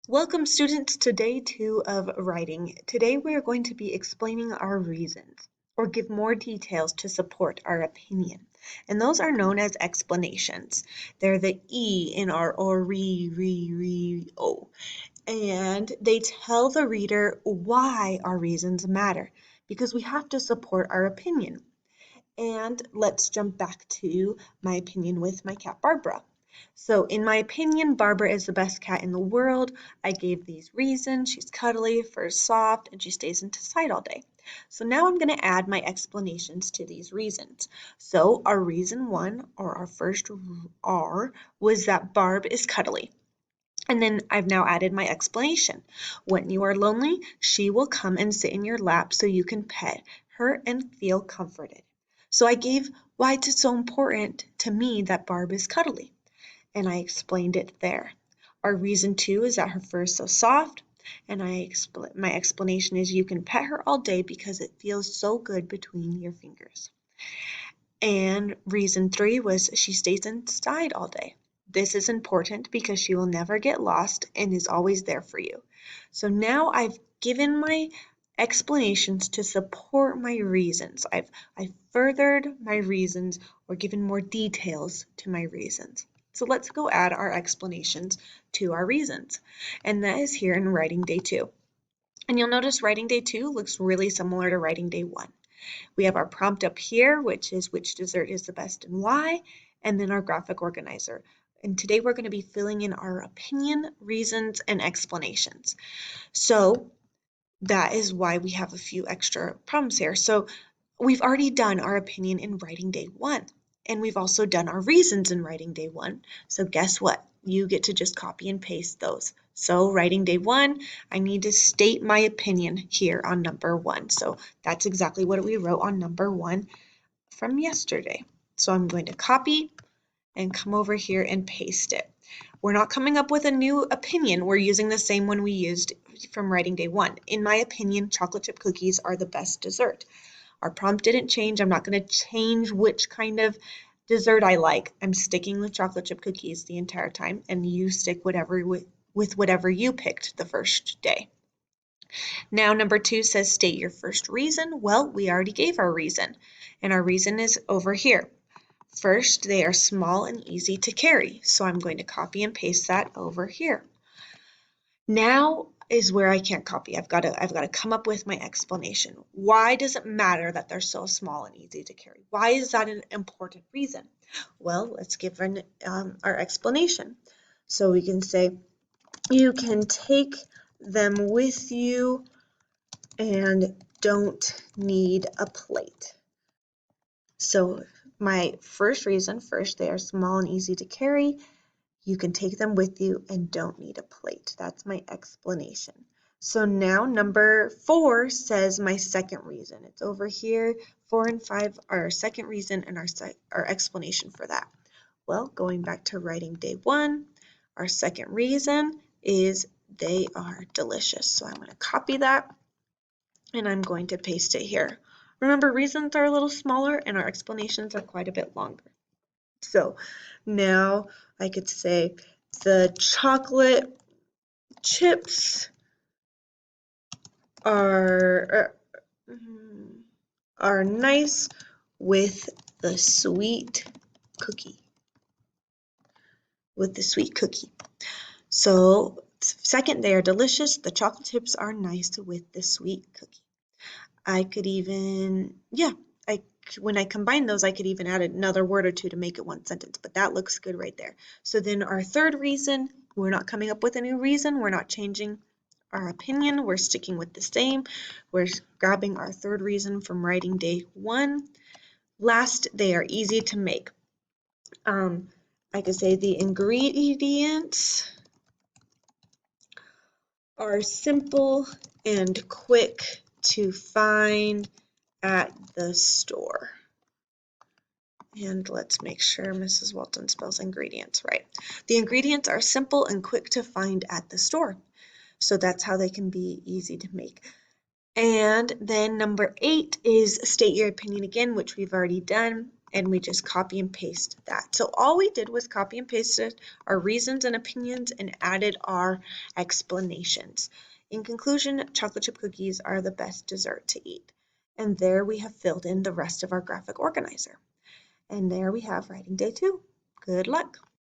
Welcome students to day 2 of writing. Today we are going to be explaining our reasons or give more details to support our opinion. And those are known as explanations. They're the E in our o. And they tell the reader why our reasons matter because we have to support our opinion. And let's jump back to my opinion with my cat Barbara. So in my opinion, Barbara is the best cat in the world. I gave these reasons. She's cuddly, fur is soft, and she stays inside all day. So now I'm going to add my explanations to these reasons. So our reason 1, or our first R, was that Barb is cuddly. And then I've now added my explanation. When you are lonely, she will come and sit in your lap so you can pet her and feel comforted. So I gave why it's so important to me that Barb is cuddly, and I explained it there. Our reason 2 is that her fur is so soft, and my explanation is you can pet her all day because it feels so good between your fingers. And reason 3 was she stays inside all day. This is important because she will never get lost and is always there for you. So now I've given my explanations to support my reasons. I've furthered my reasons or given more details to my reasons. So let's go add our explanations to our reasons. And that is here in writing day 2. And you'll notice writing day 2 looks really similar to writing day 1. We have our prompt up here, which is which dessert is the best and why, and then our graphic organizer. And today we're going to be filling in our opinion, reasons, and explanations. So that is why we have a few extra prompts here. So we've already done our opinion in writing day 1, and we've also done our reasons in writing day 1. So guess what? You get to just copy and paste those. So writing day 1, I need to state my opinion here on number 1. So that's exactly what we wrote on number 1 from yesterday. So I'm going to copy and come over here and paste it. We're not coming up with a new opinion. We're using the same one we used from writing day 1. In my opinion, chocolate chip cookies are the best dessert. Our prompt didn't change. I'm not going to change which kind of dessert I like. I'm sticking with chocolate chip cookies the entire time, and you stick with whatever you picked the first day. Now, number 2 says state your first reason. Well, we already gave our reason, and our reason is over here. First, they are small and easy to carry, so I'm going to copy and paste that over here. Now is where I can't copy. I've got to come up with my explanation. Why does it matter that they're so small and easy to carry? Why is that an important reason? Well, let's give our explanation. So we can say you can take them with you and don't need a plate. So my first reason, they are small and easy to carry. You can take them with you and don't need a plate. That's my explanation. So now number 4 says my second reason. It's over here. 4 and 5 are our second reason and our explanation for that. Well, going back to writing day 1, our second reason is they are delicious. So I'm going to copy that and I'm going to paste it here. Remember, reasons are a little smaller and our explanations are quite a bit longer. So now I could say the chocolate chips are nice with the sweet cookie. So second, they are delicious. The chocolate chips are nice with the sweet cookie. I could even, when I combine those, I could even add another word or two to make it one sentence, but that looks good right there. So then our third reason, we're not coming up with a new reason. We're not changing our opinion. We're sticking with the same. We're grabbing our third reason from writing day 1. Last, they are easy to make. I could say the ingredients are simple and quick to find at the store. And let's make sure Mrs. Walton spells ingredients right. The ingredients are simple and quick to find at the store. So that's how they can be easy to make. And then number 8 is state your opinion again, which we've already done. and we just copy and paste that. So all we did was copy and pasted our reasons and opinions and added our explanations. In conclusion, chocolate chip cookies are the best dessert to eat. And there we have filled in the rest of our graphic organizer. And there we have writing day 2. Good luck.